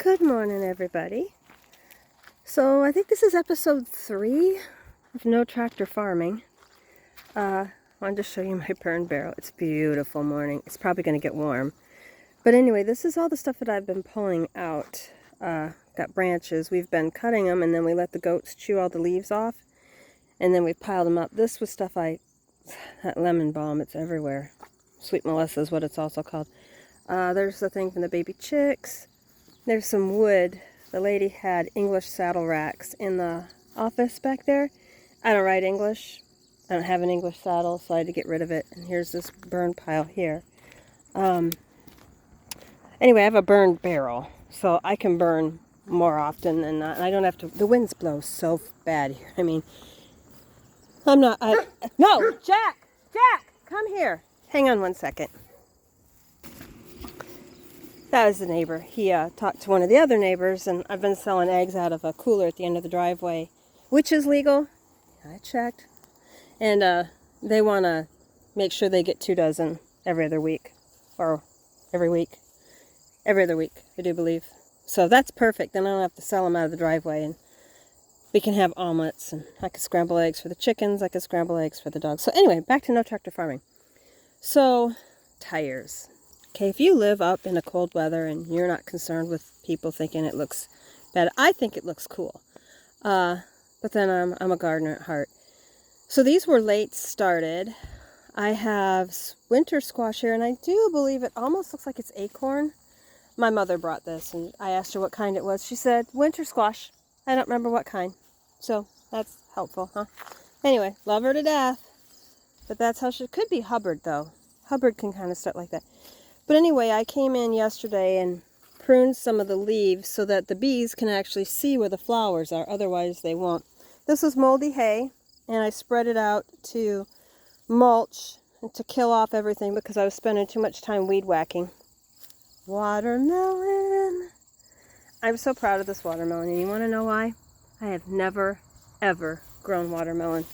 Good morning, everybody. So I think this is episode 3 of No Tractor Farming. I wanted to show you my burn barrel. It's a beautiful morning. It's probably going to get warm. But anyway, this is all the stuff that I've been pulling out. Got branches. We've been cutting them, and then we let the goats chew all the leaves off. And then we piled them up. This was stuff that lemon balm, it's everywhere. Sweet Melissa is what it's also called. There's the thing from the baby chicks. There's some wood. The lady had English saddle racks in the office back there. I don't write English. I don't have an English saddle, so I had to get rid of it. And here's this burn pile here. Anyway, I have a burn barrel, so I can burn more often than not. And I don't have to. The winds blow so bad here. I mean, no, Jack, come here. Hang on one second. That was the neighbor. He talked to one of the other neighbors, and I've been selling eggs out of a cooler at the end of the driveway, which is legal. I checked. And they want to make sure they get 2 dozen every other week, or every week. Every other week, I do believe. So that's perfect. Then I don't have to sell them out of the driveway, and we can have omelets, and I can scramble eggs for the chickens. I can scramble eggs for the dogs. So anyway, back to No Tractor Farming. So, tires. Okay, if you live up in a cold weather and you're not concerned with people thinking it looks bad, I think it looks cool. But then I'm a gardener at heart. So these were late started. I have winter squash here, and I do believe it almost looks like it's acorn. My mother brought this, and I asked her what kind it was. She said, winter squash. I don't remember what kind. So that's helpful, huh? Anyway, love her to death. But that's how she could be Hubbard, though. Hubbard can kind of start like that. But anyway, I came in yesterday and pruned some of the leaves so that the bees can actually see where the flowers are. Otherwise, they won't. This was moldy hay, and I spread it out to mulch and to kill off everything because I was spending too much time weed whacking. Watermelon. I'm so proud of this watermelon, and you want to know why? I have never, ever grown watermelon.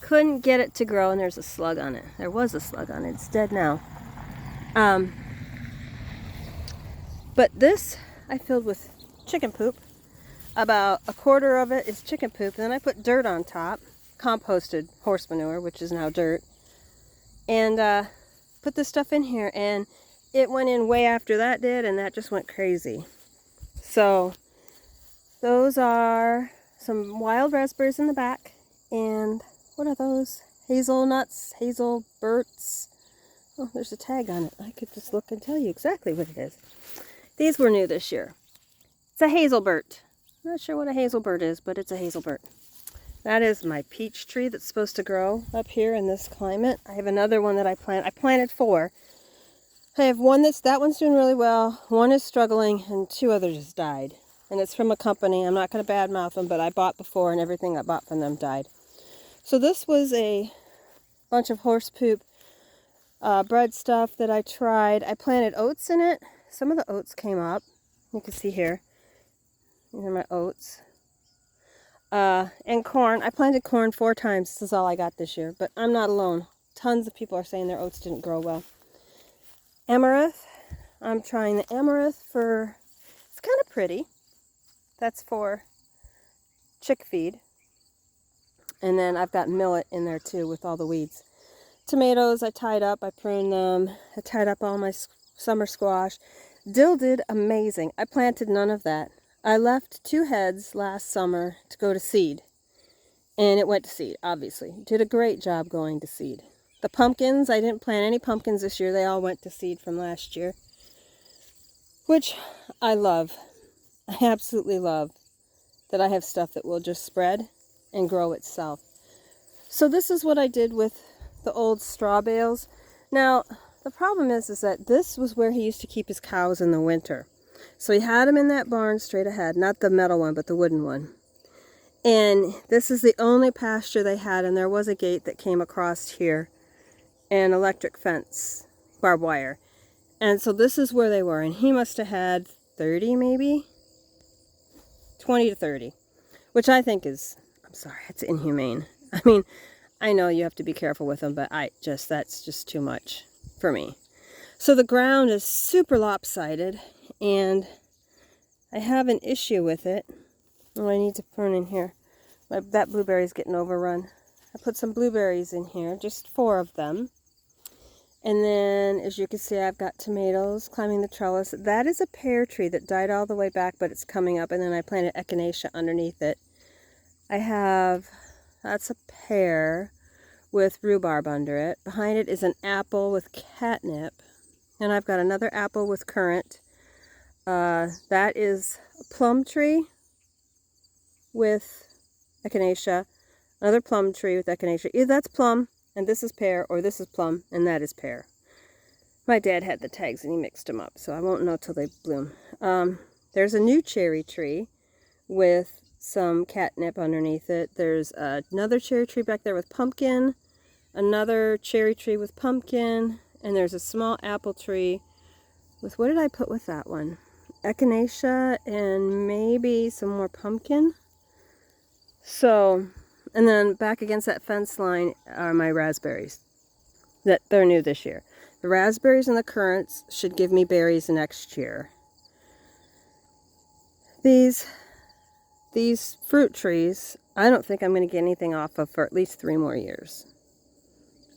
Couldn't get it to grow, and there's a slug on it. There was a slug on it. It's dead now. But this I filled with chicken poop. About a quarter of it is chicken poop. And then I put dirt on top, composted horse manure, which is now dirt. And put this stuff in here. And it went in way after that did, and that just went crazy. So those are some wild raspberries in the back. And what are those? Hazelnuts, hazelberts. Oh, there's a tag on it. I could just look and tell you exactly what it is. These were new this year. It's a hazelbert. I'm not sure what a hazelbert is, but it's a hazelbert. That is my peach tree that's supposed to grow up here in this climate. I have another one that I planted 4. I have one that one's doing really well. One is struggling, and 2 others just died. And it's from a company. I'm not going to badmouth them, but I bought before, and everything I bought from them died. So this was a bunch of horse poop bread stuff that I tried. I planted oats in it. Some of the oats came up. You can see here. These are my oats. And corn. I planted corn 4 times. This is all I got this year. But I'm not alone. Tons of people are saying their oats didn't grow well. Amaranth. I'm trying the amaranth for... It's kind of pretty. That's for chick feed. And then I've got millet in there too with all the weeds. Tomatoes I tied up. I pruned them. I tied up all my summer squash. Dill did amazing. I planted none of that. I left 2 heads last summer to go to seed. And it went to seed, obviously. Did a great job going to seed. The pumpkins, I didn't plant any pumpkins this year. They all went to seed from last year. Which I love. I absolutely love that I have stuff that will just spread and grow itself. So this is what I did with the old straw bales. Now, the problem is that this was where he used to keep his cows in the winter. So he had them in that barn straight ahead, not the metal one, but the wooden one. And this is the only pasture they had, and there was a gate that came across here, an electric fence, barbed wire. And so this is where they were, and he must have had 30 maybe? 20 to 30, which I think is, I'm sorry, it's inhumane. I mean, I know you have to be careful with them, but that's just too much for me. So the ground is super lopsided, and I have an issue with it. Oh, I need to prune in here. That blueberry's getting overrun. I put some blueberries in here, just 4 of them. And then, as you can see, I've got tomatoes climbing the trellis. That is a pear tree that died all the way back, but it's coming up. And then I planted echinacea underneath it. That's a pear with rhubarb under it. Behind it is an apple with catnip. And I've got another apple with currant. That is a plum tree with echinacea. Another plum tree with echinacea. Either that's plum, and this is pear, or this is plum, and that is pear. My dad had the tags, and he mixed them up, so I won't know till they bloom. There's a new cherry tree with some catnip underneath it. There's another cherry tree back there with pumpkin, another cherry tree with pumpkin, and there's a small apple tree with, what did I put with that one? Echinacea and maybe some more pumpkin. So, and then back against that fence line are my raspberries. They're new this year. The raspberries and the currants should give me berries next year. These fruit trees, I don't think I'm going to get anything off of for at least 3 more years.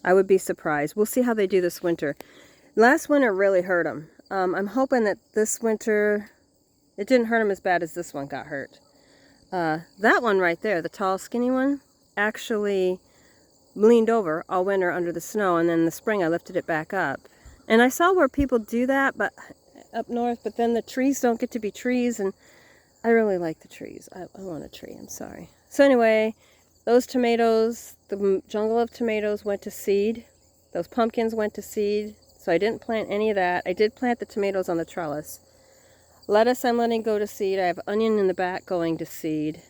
I would be surprised. We'll see how they do this winter. Last winter really hurt them. I'm hoping that this winter, it didn't hurt them as bad as this one got hurt. That one right there, the tall skinny one, actually leaned over all winter under the snow, and then in the spring I lifted it back up. And I saw where people do that but up north, but then the trees don't get to be trees, and I really like the trees. I want a tree, I'm sorry. So anyway, those tomatoes, the jungle of tomatoes went to seed. Those pumpkins went to seed, so I didn't plant any of that. I did plant the tomatoes on the trellis. Lettuce I'm letting go to seed. I have onion in the back going to seed,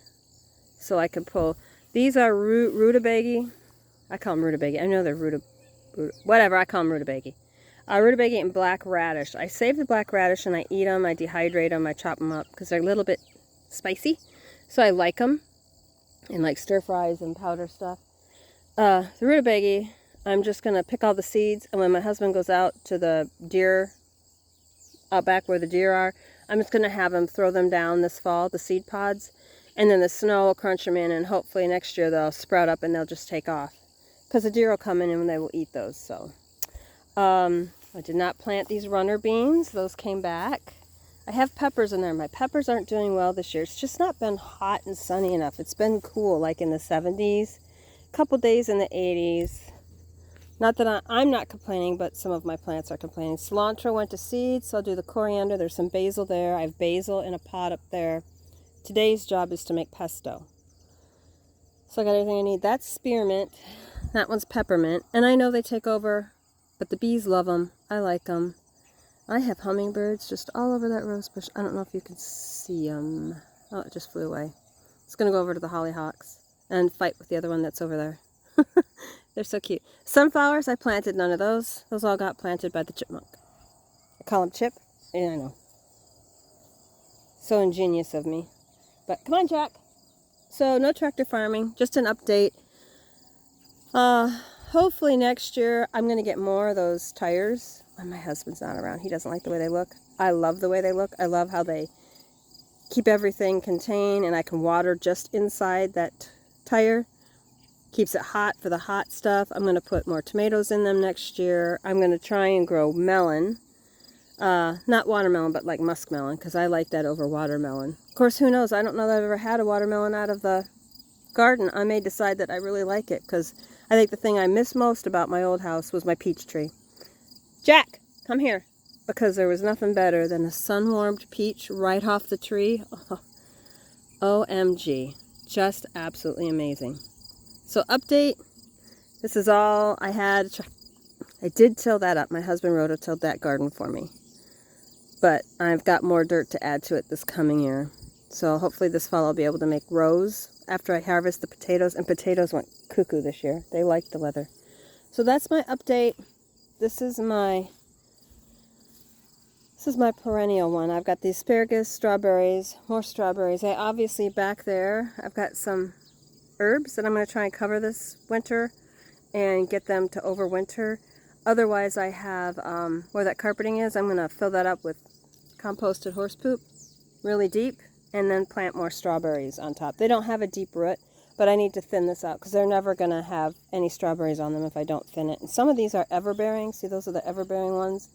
so I can pull. These are rutabaga. I call them rutabaga. I know they're whatever, I call them rutabaga. Rutabaga and black radish. I save the black radish and I eat them. I dehydrate them. I chop them up because they're a little bit spicy. So I like them in like stir fries and powder stuff. The rutabaga, I'm just going to pick all the seeds. And when my husband goes out to the deer, out back where the deer are, I'm just going to have him throw them down this fall, the seed pods. And then the snow will crunch them in, and hopefully next year they'll sprout up and they'll just take off. Because the deer will come in and they will eat those. So I did not plant these runner beans. Those came back. I have peppers in there. My peppers aren't doing well this year. It's just not been hot and sunny enough. It's been cool, like in the 70s. A couple days in the 80s. Not that I'm not complaining, but some of my plants are complaining. Cilantro went to seed, so I'll do the coriander. There's some basil there. I have basil in a pot up there. Today's job is to make pesto. So I got everything I need. That's spearmint. That one's peppermint. And I know they take over, but the bees love them. I like them. I have hummingbirds just all over that rose bush. I don't know if you can see them. Oh, it just flew away. It's going to go over to the hollyhocks and fight with the other one that's over there. They're so cute. Sunflowers, I planted none of those. Those all got planted by the chipmunk. I call him Chip. Yeah, I know. So ingenious of me. But come on, Jack. So no tractor farming, just an update. Hopefully next year I'm going to get more of those tires. When my husband's not around, he doesn't like the way they look. I love the way they look. I love how they keep everything contained, and I can water just inside that tire. Keeps it hot for the hot stuff. I'm going to put more tomatoes in them next year. I'm going to try and grow melon. Not watermelon, but like muskmelon, because I like that over watermelon. Of course, who knows? I don't know that I've ever had a watermelon out of the garden. I may decide that I really like it, because I think the thing I miss most about my old house was my peach tree. Jack, come here. Because there was nothing better than a sun-warmed peach right off the tree. Oh, OMG. Just absolutely amazing. So update, this is all I had. I did till that up. My husband rototilled that garden for me. But I've got more dirt to add to it this coming year. So hopefully this fall I'll be able to make rows after I harvest the potatoes. And potatoes went cuckoo this year. They liked the weather. So that's my update. This is my perennial one. I've got the asparagus, strawberries, more strawberries. I obviously back there, I've got some herbs that I'm going to try and cover this winter and get them to overwinter. Otherwise, I have where that carpeting is, I'm going to fill that up with composted horse poop really deep and then plant more strawberries on top. They don't have a deep root, but I need to thin this out because they're never going to have any strawberries on them if I don't thin it. And some of these are everbearing. See, those are the everbearing ones.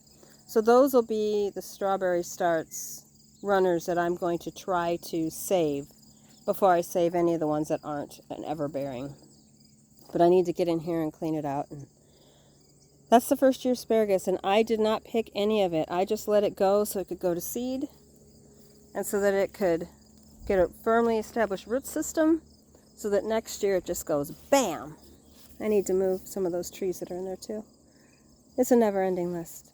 So those will be the strawberry starts runners that I'm going to try to save before I save any of the ones that aren't an everbearing. But I need to get in here and clean it out. And that's the first year asparagus, and I did not pick any of it. I just let it go so it could go to seed and so that it could get a firmly established root system so that next year it just goes bam. I need to move some of those trees that are in there too. It's a never-ending list.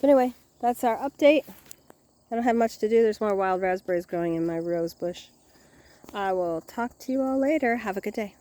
But anyway, that's our update. I don't have much to do. There's more wild raspberries growing in my rose bush. I will talk to you all later. Have a good day.